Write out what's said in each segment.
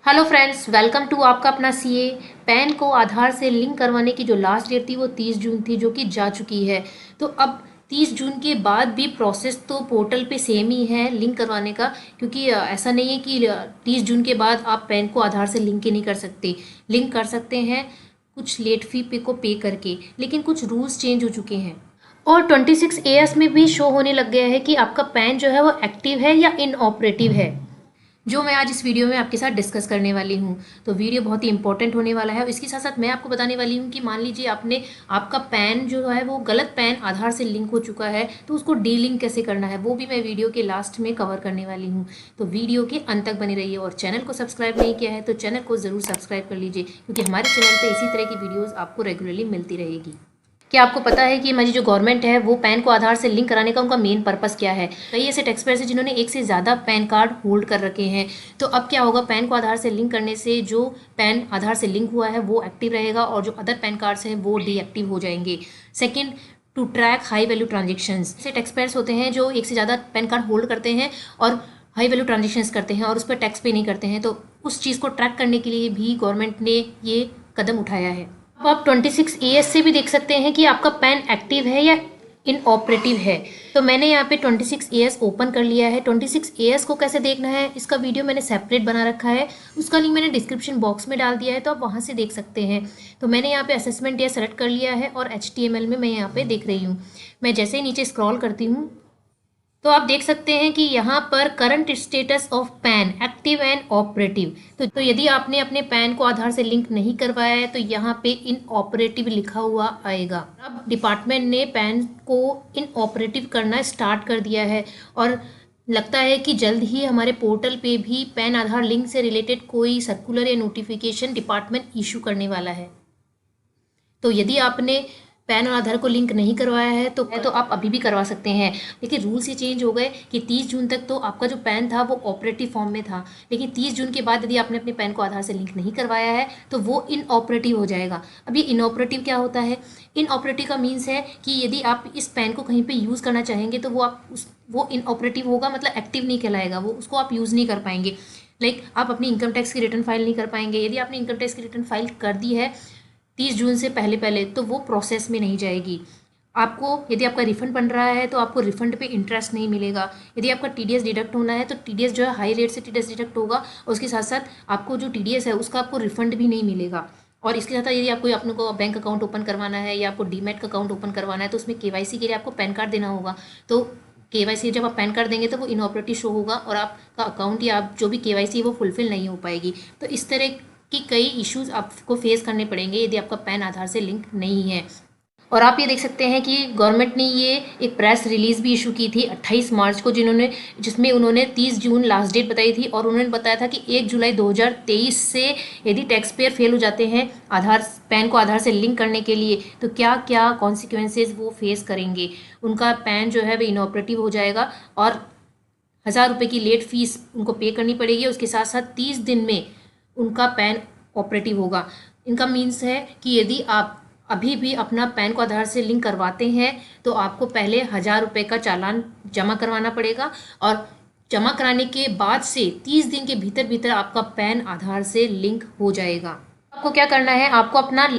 Hello friends, welcome to आपका अपना CA. Pan को आधार से लिंक करवाने की जो लास्ट डेट थी वो 30 जून थी, जो कि जा चुकी है। तो अब 30 जून के बाद भी प्रोसेस तो पोर्टल पे सेम ही है लिंक करवाने का, क्योंकि ऐसा नहीं है कि 30 जून के बाद आप पैन को आधार से लिंक ही नहीं कर सकते। लिंक कर सकते हैं कुछ लेट फी पे को पे करके, लेकिन कुछ रूल्स चेंज हो चुके हैं। और 26AS में भी शो होने लग गया है कि आपका पैन जो है वो एक्टिव है या इनऑपरेटिव है, जो मैं आज इस वीडियो में आपके साथ डिस्कस करने वाली हूँ। तो वीडियो बहुत ही इंपॉर्टेंट होने वाला है और इसके साथ साथ मैं आपको बताने वाली हूँ कि मान लीजिए आपका पैन जो है वो गलत पैन आधार से लिंक हो चुका है, तो उसको डीलिंक कैसे करना है वो भी मैं वीडियो के लास्ट में कवर करने वाली हूँ। तो वीडियो के अंत तक बने रहिए और चैनल को सब्सक्राइब नहीं किया है तो चैनल को ज़रूर सब्सक्राइब कर लीजिए, क्योंकि हमारे चैनल पर इसी तरह की वीडियोज़ आपको रेगुलरली मिलती रहेगी। क्या आपको पता है कि हमारी जो गवर्नमेंट है वो पैन को आधार से लिंक कराने का उनका मेन पर्पस क्या है? कई ऐसे टैक्स पेयर्स हैं जिन्होंने एक से ज़्यादा पैन कार्ड होल्ड कर रखे हैं। तो अब क्या होगा, पैन को आधार से लिंक करने से जो पैन आधार से लिंक हुआ है वो एक्टिव रहेगा और जो अदर पैन कार्ड्स हैं वो डीएक्टिव हो जाएंगे। Second, to track high value transactions. ऐसे टैक्स पेयर्स होते हैं जो एक से ज़्यादा पैन कार्ड होल्ड करते हैं और हाई वैल्यू ट्रांजेक्शन्स करते हैं और उस पर टैक्स पे नहीं करते हैं, तो उस चीज़ को ट्रैक करने के लिए भी गवर्नमेंट ने ये कदम उठाया है। अब आप 26AS से भी देख सकते हैं कि आपका पैन एक्टिव है या इनऑपरेटिव है। तो मैंने यहाँ पे 26AS ओपन कर लिया है। 26AS को कैसे देखना है इसका वीडियो मैंने सेपरेट बना रखा है, उसका लिंक मैंने डिस्क्रिप्शन बॉक्स में डाल दिया है, तो आप वहाँ से देख सकते हैं। तो मैंने यहाँ पे असेसमेंट या सेलेक्ट कर लिया है और HTML में मैं यहाँ पे देख रही हूँ। मैं जैसे ही नीचे स्क्रॉल करती हूँ तो आप देख सकते हैं कि यहाँ पर current status of pan active and operative. तो यदि आपने अपने पैन को आधार से लिंक नहीं करवाया है तो यहाँ पे इनऑपरेटिव लिखा हुआ आएगा। अब डिपार्टमेंट ने पैन को इनऑपरेटिव करना स्टार्ट कर दिया है और लगता है कि जल्द ही हमारे पोर्टल पे भी पैन आधार लिंक से रिलेटेड कोई सर्कुलर या नोटिफिकेशन डिपार्टमेंट इशू करने वाला है। तो यदि आपने पैन और आधार को लिंक नहीं करवाया है तो आप अभी भी करवा सकते हैं। लेकिन रूल्स ये चेंज हो गए कि 30 जून तक तो आपका जो पैन था वो ऑपरेटिव फॉर्म में था, लेकिन 30 जून के बाद यदि आपने अपने पैन को आधार से लिंक नहीं करवाया है तो वो इनऑपरेटिव हो जाएगा। अब ये इनऑपरेटिव क्या होता है? इनऑपरेटिव का मीन्स है कि यदि आप इस पैन को कहीं पर यूज़ करना चाहेंगे तो वो इनऑपरेटिव होगा, मतलब एक्टिव नहीं कहलाएगा, वो उसको आप यूज़ नहीं कर पाएंगे। लाइक आप अपनी इनकम टैक्स की रिटर्न फाइल नहीं कर पाएंगे। यदि आपने इनकम टैक्स की रिटर्न फाइल कर दी है 30 जून से पहले तो वो प्रोसेस में नहीं जाएगी। आपको यदि आपका रिफंड बन रहा है तो आपको रिफंड पे इंटरेस्ट नहीं मिलेगा। यदि आपका TDS डिडक्ट होना है तो TDS जो है हाई रेट से TDS डिडक्ट होगा और उसके साथ साथ आपको जो TDS है उसका आपको रिफंड भी नहीं मिलेगा। और इसके साथ यदि आपको अपने को बैंक अकाउंट ओपन करवाना है या आपको डीमैट का अकाउंट ओपन करवाना है तो उसमें KYC के लिए आपको पैन कार्ड देना होगा। तो KYC जब आप पैन कार्ड देंगे तो वो इनऑपरेटिव शो होगा और आपका अकाउंट या आप जो भी KYC है वो फुलफिल नहीं हो पाएगी। तो इस तरह कि कई इश्यूज आपको फेस करने पड़ेंगे यदि आपका पैन आधार से लिंक नहीं है। और आप ये देख सकते हैं कि गवर्नमेंट ने ये एक प्रेस रिलीज़ भी इशू की थी 28 मार्च को, जिसमें उन्होंने 30 जून लास्ट डेट बताई थी और उन्होंने बताया था कि 1 जुलाई 2023 से यदि टैक्स पेयर फेल हो जाते हैं पैन को आधार से लिंक करने के लिए तो क्या क्या कॉन्सिक्वेंसेज वो फेस करेंगे। उनका पैन जो है वो इनऑपरेटिव हो जाएगा और 1000 रुपये की लेट फीस उनको पे करनी पड़ेगी। उसके साथ साथ 30 दिन में उनका पैन ऑपरेटिव होगा। इनका मीन्स है कि यदि आप अभी भी अपना पैन को आधार से लिंक करवाते हैं तो आपको पहले 1000 रुपये का चालान जमा करवाना पड़ेगा और जमा कराने के बाद से 30 दिन के भीतर आपका पैन आधार से लिंक हो जाएगा। आपको क्या करना है, आपको अपना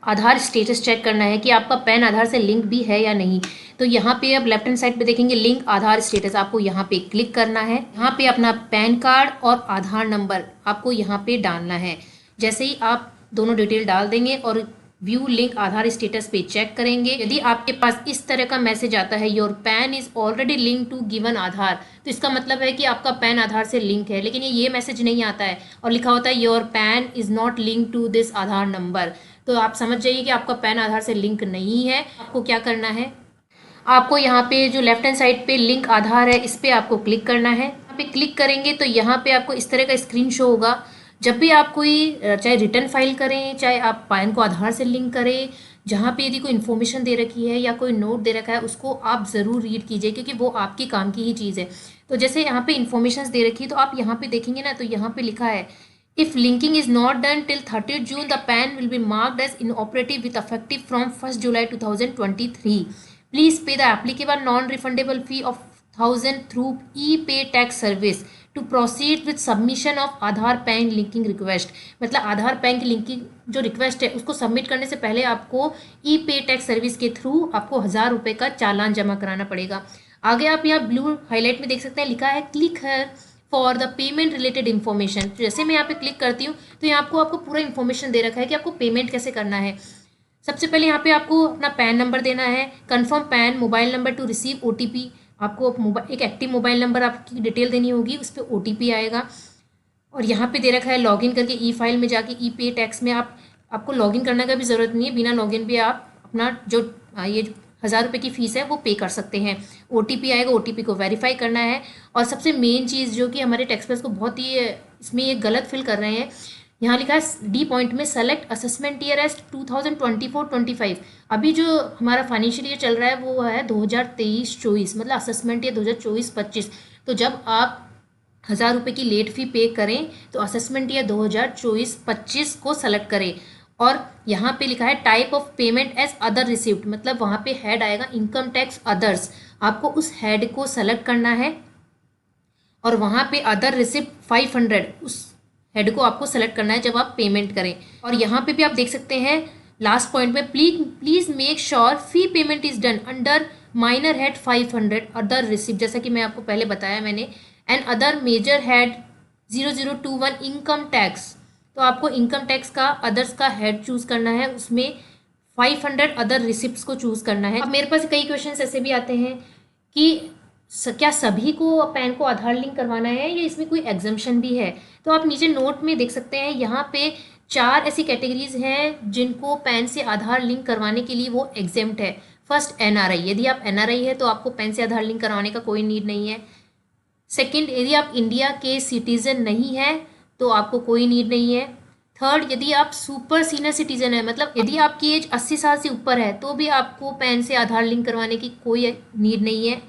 आधार स्टेटस चेक करना है कि आपका पैन आधार से लिंक भी है या नहीं। तो यहाँ पे अब लेफ्ट हैंड साइड पे देखेंगे लिंक आधार स्टेटस, आपको यहाँ पे क्लिक करना है। यहाँ पे अपना पैन कार्ड और आधार नंबर आपको यहाँ पे डालना है। जैसे ही आप दोनों डिटेल डाल देंगे और व्यू लिंक आधार स्टेटस पे चेक करेंगे, यदि आपके पास इस तरह का मैसेज आता है your PAN is already link to given Aadhaar, तो इसका मतलब है कि आपका पैन आधार से लिंक है। लेकिन ये मैसेज नहीं आता है और लिखा होता है your PAN is not link to this Aadhaar number, तो आप समझ जाइए कि आपका पैन आधार से लिंक नहीं है। आपको क्या करना है, आपको यहाँ पे जो लेफ्ट हैंड साइड पे लिंक आधार है इस पर आपको क्लिक करना है। यहाँ पे क्लिक करेंगे तो यहाँ पे आपको इस तरह का स्क्रीन शो होगा। जब भी आप कोई चाहे रिटर्न फाइल करें, चाहे आप पैन को आधार से लिंक करें, जहाँ पे यदि कोई इन्फॉर्मेशन दे रखी है या कोई नोट दे रखा है उसको आप ज़रूर रीड कीजिए, क्योंकि वो आपके काम की ही चीज़ है। तो जैसे यहाँ पे इन्फॉर्मेशन दे रखी है तो आप यहाँ पे देखेंगे ना, तो यहाँ पे लिखा है if linking is not done till 30 June the PAN will be marked as inoperative with effective from 1 July 2023। Please pay the applicable non refundable fee of 1000 through e pay tax service to proceed with submission of Aadhaar PAN linking request. मतलब Aadhaar PAN की linking जो request है उसको submit करने से पहले आपको ई pay tax service के थ्रू आपको 1000 रुपये का चालान जमा कराना पड़ेगा। आगे आप यहाँ ब्लू हाईलाइट में देख सकते हैं, लिखा है क्लिक है for the payment related information. जैसे मैं यहाँ पे क्लिक करती हूँ तो यहाँ आपको पूरा इन्फॉर्मेशन दे रखा है कि आपको पेमेंट कैसे करना है। सबसे पहले यहाँ पे आपको अपना पैन नंबर देना है, confirm pan mobile number two receive OTP. आपको एक एक्टिव मोबाइल नंबर आपकी डिटेल देनी होगी, उस पर ओटीपी आएगा। और यहाँ पे दे रखा है लॉगिन करके ई फाइल में जाके ई पे टैक्स में आपको लॉगिन करने का भी ज़रूरत नहीं है, बिना लॉगिन भी आप अपना जो ये 1000 रुपये की फ़ीस है वो पे कर सकते हैं। ओटीपी आएगा, ओटीपी को वेरीफाई करना है। और सबसे मेन चीज़ जो कि हमारे टैक्स पेयर्स को बहुत ही इसमें ये गलत फिल कर रहे हैं, यहाँ लिखा है डी पॉइंट में सेलेक्ट असेसमेंट ईयर एज 2024-25। अभी जो हमारा फाइनेंशियल ईयर चल रहा है वो है 2023-24, मतलब असेसमेंट ईयर 2024-25। तो जब आप 1000 रुपये की लेट फी पे करें तो असेसमेंट ईयर 2024-25 को सेलेक्ट करें। और यहाँ पे लिखा है type of payment as other receipt, मतलब वहाँ पे हेड आएगा इनकम टैक्स अदर्स, आपको उस हेड को सेलेक्ट करना है। और वहाँ पे अदर रिसिप्ट 500 उस हेड को आपको सेलेक्ट करना है जब आप पेमेंट करें। और यहाँ पे भी आप देख सकते हैं लास्ट पॉइंट में please make sure fee payment is done under minor head 500 other receipt, जैसा कि मैं आपको पहले बताया मैंने, and other major head 0021 income tax. तो आपको इनकम टैक्स का अदर्स का हेड चूज करना है, उसमें 500 अदर रिसिप्ट्स को चूज करना है। अब मेरे पास कई क्वेश्चंस ऐसे भी आते हैं कि क्या सभी को पैन को आधार लिंक करवाना है या इसमें कोई एग्जम्पशन भी है। तो आप नीचे नोट में देख सकते हैं, यहाँ पे 4 ऐसी कैटेगरीज हैं जिनको पैन से आधार लिंक करवाने के लिए वो एग्जेम्प्ट है। फर्स्ट एनआरआई, यदि आप एनआरआई है तो आपको पैन से आधार लिंक करवाने का कोई नीड नहीं है। सेकंड, यदि आप इंडिया के सिटीजन नहीं है तो आपको कोई नीड नहीं है। थर्ड, यदि आप सुपर सीनियर सिटीजन है, मतलब यदि आपकी एज 80 साल से ऊपर है तो भी आपको पैन से आधार लिंक करवाने की कोई नीड नहीं है।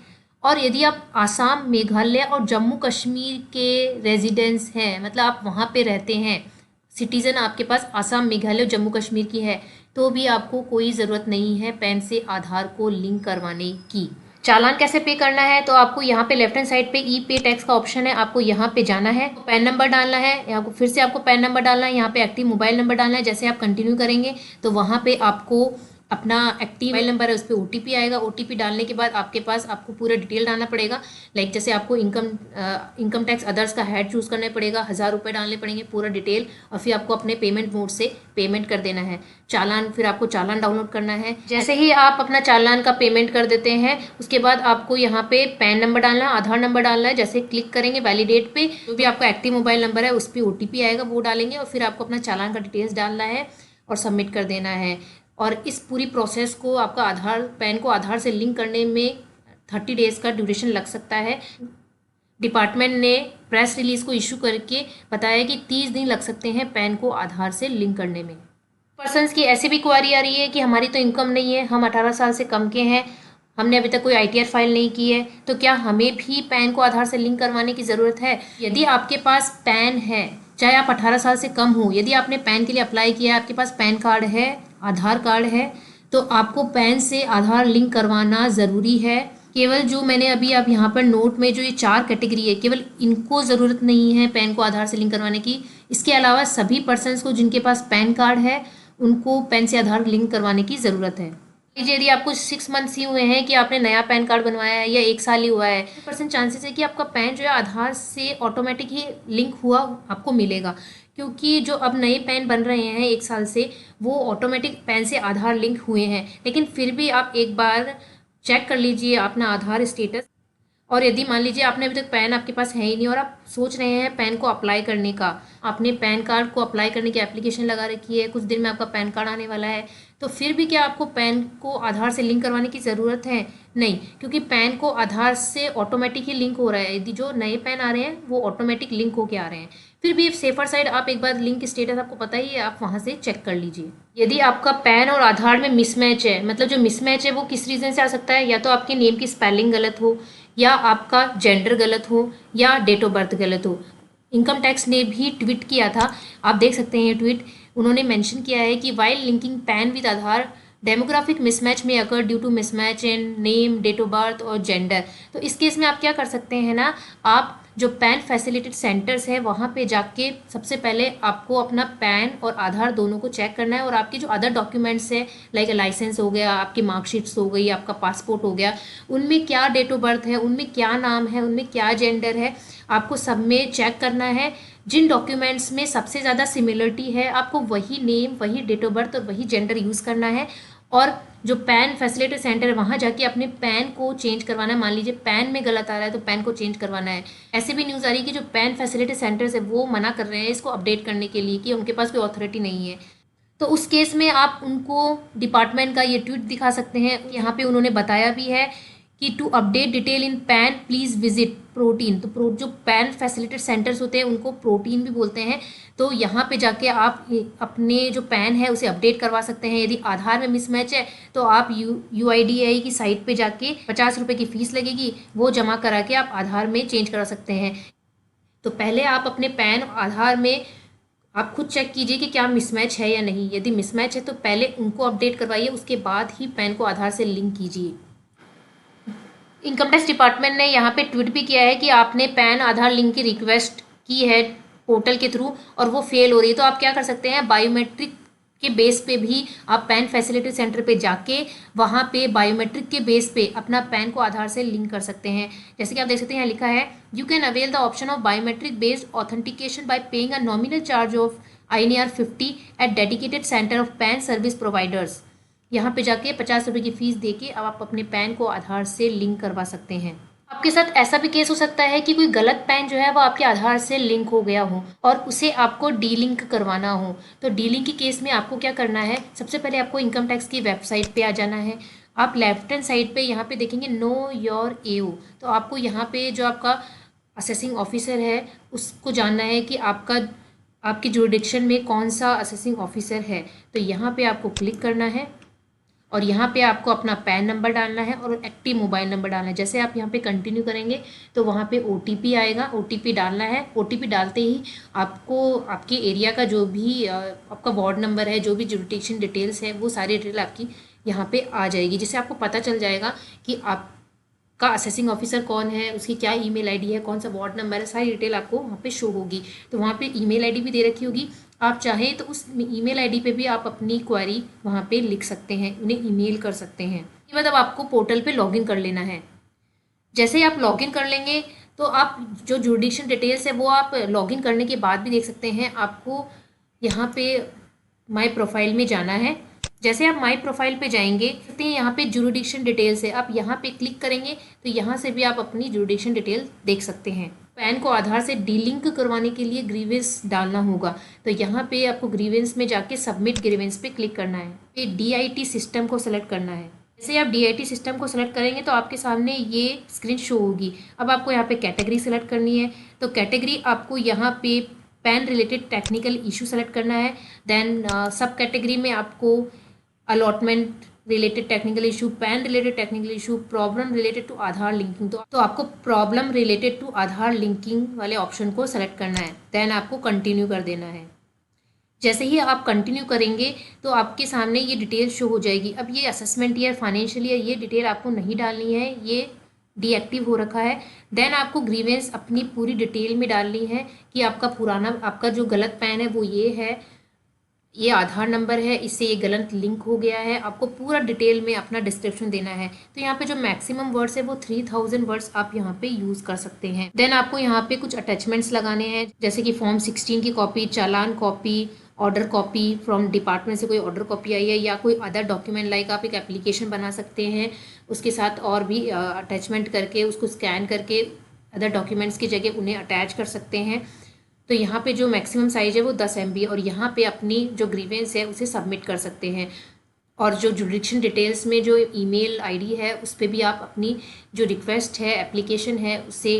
और यदि आप आसाम, मेघालय और जम्मू कश्मीर के रेजिडेंट्स हैं, मतलब आप वहाँ पे रहते हैं, सिटीज़न आपके पास आसाम, मेघालय और जम्मू कश्मीर की है, तो भी आपको कोई ज़रूरत नहीं है पैन से आधार को लिंक करवाने की। चालान कैसे पे करना है, तो आपको यहाँ पे लेफ्ट हैंड साइड पे ई पे टैक्स का ऑप्शन है, आपको यहाँ पे जाना है, पैन नंबर डालना है, यहाँ को फिर से आपको पैन नंबर डालना है, यहाँ पे एक्टिव मोबाइल नंबर डालना है। जैसे आप कंटिन्यू करेंगे तो वहाँ पे आपको अपना एक्टिव मोबाइल नंबर है उस पर ओटीपी आएगा। ओटीपी डालने के बाद आपके पास आपको पूरा डिटेल डालना पड़ेगा, लाइक जैसे आपको इनकम टैक्स अदर्स का हेड चूज़ करना पड़ेगा, 1000 रुपये डालने पड़ेंगे पूरा डिटेल, और फिर आपको अपने पेमेंट मोड से पेमेंट कर देना है। चालान, फिर आपको चालान डाउनलोड करना है। जैसे ही आप अपना चालान का पेमेंट कर देते हैं उसके बाद आपको यहाँ पे पैन नंबर डालना है, आधार नंबर डालना है। जैसे क्लिक करेंगे वैलिडेट पे, जो भी आपका एक्टिव मोबाइल नंबर है उस पर ओटीपी आएगा, वो डालेंगे और फिर आपको अपना चालान का डिटेल्स डालना है और सबमिट कर देना है। और इस पूरी प्रोसेस को आपका आधार पैन को आधार से लिंक करने में 30 डेज़ का ड्यूरेशन लग सकता है। डिपार्टमेंट ने प्रेस रिलीज को इशू करके बताया कि 30 दिन लग सकते हैं पैन को आधार से लिंक करने में। पर्सन्स की ऐसी भी क्वारी आ रही है कि हमारी तो इनकम नहीं है, हम 18 साल से कम के हैं, हमने अभी तक कोई आईटीआर फाइल नहीं की है, तो क्या हमें भी पैन को आधार से लिंक करवाने की ज़रूरत है। यदि आपके पास पैन है, चाहे आप 18 साल से कम हो, यदि आपने पैन के लिए अप्लाई किया है, आपके पास पैन कार्ड है, आधार कार्ड है, तो आपको पैन से आधार लिंक करवाना ज़रूरी है। केवल जो मैंने अभी आप यहाँ पर नोट में जो ये 4 कैटेगरी है, केवल इनको ज़रूरत नहीं है पैन को आधार से लिंक करवाने की। इसके अलावा सभी पर्सन्स को जिनके पास पैन कार्ड है उनको पैन से आधार लिंक करवाने की ज़रूरत है। यदि आपको 6 मंथ्स ही हुए हैं कि आपने नया पैन कार्ड बनवाया है या 1 साल ही हुआ है, 1% चांसेस है कि आपका पैन जो है आधार से ऑटोमेटिक ही लिंक हुआ आपको मिलेगा, क्योंकि जो अब नए पैन बन रहे हैं 1 साल से वो ऑटोमेटिक पैन से आधार लिंक हुए हैं। लेकिन फिर भी आप एक बार चेक कर लीजिए अपना आधार स्टेटस। और यदि मान लीजिए आपने अभी तक पैन आपके पास है ही नहीं और आप सोच रहे हैं पैन को अप्लाई करने का, आपने पैन कार्ड को अप्लाई करने की एप्लीकेशन लगा रखी है, कुछ दिन में आपका पैन कार्ड आने वाला है, तो फिर भी क्या आपको पैन को आधार से लिंक करवाने की ज़रूरत है? नहीं, क्योंकि पैन को आधार से ऑटोमेटिक ही लिंक हो रहा है। यदि जो नए पैन आ रहे हैं वो ऑटोमेटिक लिंक होके आ रहे हैं। फिर भी सेफर साइड आप एक बार लिंक स्टेटस आपको पता ही है, आप वहाँ से चेक कर लीजिए। यदि आपका पैन और आधार में मिसमैच है, मतलब जो मिसमैच है वो किस रीज़न से आ सकता है, या तो आपके नेम की स्पेलिंग गलत हो, या आपका जेंडर गलत हो, या डेट ऑफ बर्थ गलत हो। इनकम टैक्स ने भी ट्वीट किया था, आप देख सकते हैं ये ट्वीट। उन्होंने मेंशन किया है कि while linking PAN with Aadhaar demographic mismatch में occur due to mismatch in name, date of birth और जेंडर। तो इस केस में आप क्या कर सकते हैं ना, आप जो पैन फैसिलिटेड सेंटर्स है वहाँ पे जाके सबसे पहले आपको अपना पैन और आधार दोनों को चेक करना है, और आपके जो अदर डॉक्यूमेंट्स है लाइक लाइसेंस हो गया, आपकी मार्कशीट्स हो गई, आपका पासपोर्ट हो गया, उनमें क्या डेट ऑफ बर्थ है, उनमें क्या नाम है, उनमें क्या जेंडर है, आपको सब में चेक करना है। जिन डॉक्यूमेंट्स में सबसे ज़्यादा सिमिलरिटी है आपको वही नेम, वही डेट ऑफ बर्थ और वही जेंडर यूज़ करना है। और जो पैन फैसिलिटी सेंटर है वहाँ जाके अपने पैन को चेंज करवाना है। मान लीजिए पैन में गलत आ रहा है तो पैन को चेंज करवाना है। ऐसे भी न्यूज़ आ रही है कि जो पैन फैसिलिटी सेंटर्स है वो मना कर रहे हैं इसको अपडेट करने के लिए कि उनके पास कोई अथॉरिटी नहीं है। तो उस केस में आप उनको डिपार्टमेंट का ये ट्वीट दिखा सकते हैं। यहाँ पे उन्होंने बताया भी है कि to update detail in PAN please visit Protean. तो जो पैन फैसिलिटेड सेंटर्स होते हैं उनको प्रोटीन भी बोलते हैं। तो यहाँ पे जाके आप अपने जो पैन है उसे अपडेट करवा सकते हैं। यदि आधार में मिसमैच है तो आप UIDAI की साइट पे जाके 50 रुपये की फ़ीस लगेगी, वो जमा करा के आप आधार में चेंज करा सकते हैं। तो पहले आप अपने पैन आधार में आप खुद चेक कीजिए कि क्या मिसमैच है या नहीं। यदि मिसमैच है तो पहले उनको अपडेट करवाइए, उसके बाद ही पैन को आधार से लिंक कीजिए। इनकम टैक्स डिपार्टमेंट ने यहाँ पे ट्वीट भी किया है कि आपने पैन आधार लिंक की रिक्वेस्ट की है पोर्टल के थ्रू और वो फेल हो रही है। तो आप क्या कर सकते हैं, बायोमेट्रिक के बेस पे भी आप पैन फैसिलिटी सेंटर पे जाके वहाँ पे बायोमेट्रिक के बेस पे अपना पैन को आधार से लिंक कर सकते हैं। जैसे कि आप देख सकते हैं यहाँ लिखा है, you can avail the option of biometric based authentication by paying a nominal charge of INR 50 at dedicated centre of PAN service providers. यहाँ पे जाके 50 रुपये की फ़ीस दे के अब आप अपने पैन को आधार से लिंक करवा सकते हैं। आपके साथ ऐसा भी केस हो सकता है कि कोई गलत पैन जो है वो आपके आधार से लिंक हो गया हो और उसे आपको डीलिंक करवाना हो। तो डीलिंक के केस में आपको क्या करना है, सबसे पहले आपको इनकम टैक्स की वेबसाइट पे आ जाना है। आप लेफ्ट हैंड साइड पे यहाँ पे देखेंगे नो योर AO। तो आपको यहाँ पे जो आपका असेसिंग ऑफिसर है उसको जानना है कि आपकी जुरिडिक्शन में कौन सा असेसिंग ऑफिसर है। तो यहाँ पे आपको क्लिक करना है और यहाँ पे आपको अपना पैन नंबर डालना है और एक्टिव मोबाइल नंबर डालना है। जैसे आप यहाँ पे कंटिन्यू करेंगे तो वहाँ पे OTP आएगा, OTP डालना है। OTP डालते ही आपको आपके एरिया का जो भी आपका वार्ड नंबर है, जो भी जुरिडिक्शन डिटेल्स है, वो सारी डिटेल आपकी यहाँ पे आ जाएगी, जिससे आपको पता चल जाएगा कि आपका असेसिंग ऑफिसर कौन है, उसकी क्या ईमेल आईडी है, कौन सा वार्ड नंबर है, सारी डिटेल आपको वहाँ पे शो होगी। तो वहाँ पे ईमेल आईडी भी दे रखी होगी, आप चाहें तो उस ईमेल आईडी पे भी आप अपनी क्वेरी वहाँ पे लिख सकते हैं, उन्हें ईमेल कर सकते हैं। ये बाद अब आपको पोर्टल पे लॉगिन कर लेना है। जैसे ही आप लॉगिन कर लेंगे तो आप जो जुरिडिक्शन डिटेल्स है वो आप लॉगिन करने के बाद भी देख सकते हैं। आपको यहाँ पे माई प्रोफाइल में जाना है। जैसे आप माई प्रोफाइल पे जाएंगे देखते हैं यहाँ पे जुरिडिक्शन डिटेल्स है, आप यहाँ पे क्लिक करेंगे तो यहाँ से भी आप अपनी जुरिडिक्शन डिटेल देख सकते हैं। पैन को आधार से डीलिंक करवाने के लिए ग्रीवेंस डालना होगा। तो यहाँ पे आपको ग्रीवेंस में जाके सबमिट ग्रीवेंस पे क्लिक करना है। ये DIT सिस्टम को सेलेक्ट करना है। जैसे आप DIT सिस्टम को सेलेक्ट करेंगे तो आपके सामने ये स्क्रीन शो होगी। अब आपको यहाँ पे कैटेगरी सेलेक्ट करनी है। तो कैटेगरी आपको यहाँ पे PAN related technical issue select करना है। देन सब कैटेगरी में आपको allotment related technical issue, PAN related technical issue, problem related to Aadhaar linking. तो आपको problem related to Aadhaar linking वाले ऑप्शन को सेलेक्ट करना है। देन आपको कंटिन्यू कर देना है। जैसे ही आप कंटिन्यू करेंगे तो आपके सामने ये डिटेल शो हो जाएगी। अब ये असेसमेंट ईयर, फाइनेंशियल ईयर, ये डिटेल आपको नहीं डालनी है, ये डीएक्टिव हो रखा है। देन आपको ग्रीवेंस अपनी पूरी डिटेल में डालनी है कि आपका जो गलत पैन है वो ये है, ये आधार नंबर है, इससे ये गलत लिंक हो गया है। आपको पूरा डिटेल में अपना डिस्क्रिप्शन देना है। तो यहाँ पे जो मैक्सिमम वर्ड्स है वो 3000 वर्ड्स आप यहाँ पे यूज़ कर सकते हैं। देन आपको यहाँ पे कुछ अटैचमेंट्स लगाने हैं, जैसे कि फॉर्म 16 की copy, challan copy, order copy, from department से कोई ऑर्डर कॉपी आई है, या कोई अदर डॉक्यूमेंट लाइक आप एक एप्लीकेशन बना सकते हैं, उसके साथ और भी अटैचमेंट करके उसको स्कैन करके अदर डॉक्यूमेंट्स की जगह उन्हें अटैच कर सकते हैं। तो यहाँ पे जो मैक्सिमम साइज़ है वो 10 MB, और यहाँ पे अपनी जो ग्रीवेंस है उसे सबमिट कर सकते हैं। और जो जुरिडिक्शन डिटेल्स में जो ईमेल आईडी है उस पर भी आप अपनी जो रिक्वेस्ट है, एप्लीकेशन है, उसे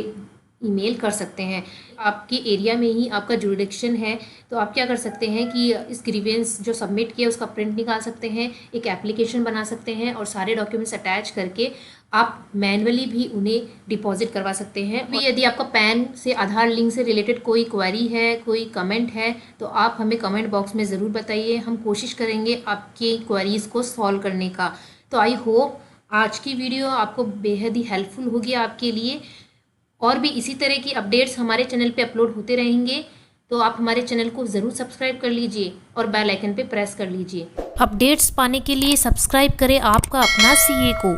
ईमेल कर सकते हैं। आपके एरिया में ही आपका जुरिडिक्शन है तो आप क्या कर सकते हैं कि इस ग्रीवेंस जो सबमिट किया उसका प्रिंट निकाल सकते हैं, एक एप्लीकेशन बना सकते हैं और सारे डॉक्यूमेंट्स अटैच करके आप मैन्युअली भी उन्हें डिपॉजिट करवा सकते हैं। भी यदि आपका पैन से आधार लिंक से रिलेटेड कोई क्वेरी है, कोई कमेंट है, तो आप हमें कमेंट बॉक्स में ज़रूर बताइए। हम कोशिश करेंगे आपकी क्वेरीज़ को सॉल्व करने का। तो आई होप आज की वीडियो आपको बेहद ही हेल्पफुल होगी आपके लिए। और भी इसी तरह की अपडेट्स हमारे चैनल पे अपलोड होते रहेंगे, तो आप हमारे चैनल को ज़रूर सब्सक्राइब कर लीजिए और बेल आइकन पे प्रेस कर लीजिए। अपडेट्स पाने के लिए सब्सक्राइब करें आपका अपना सीए को।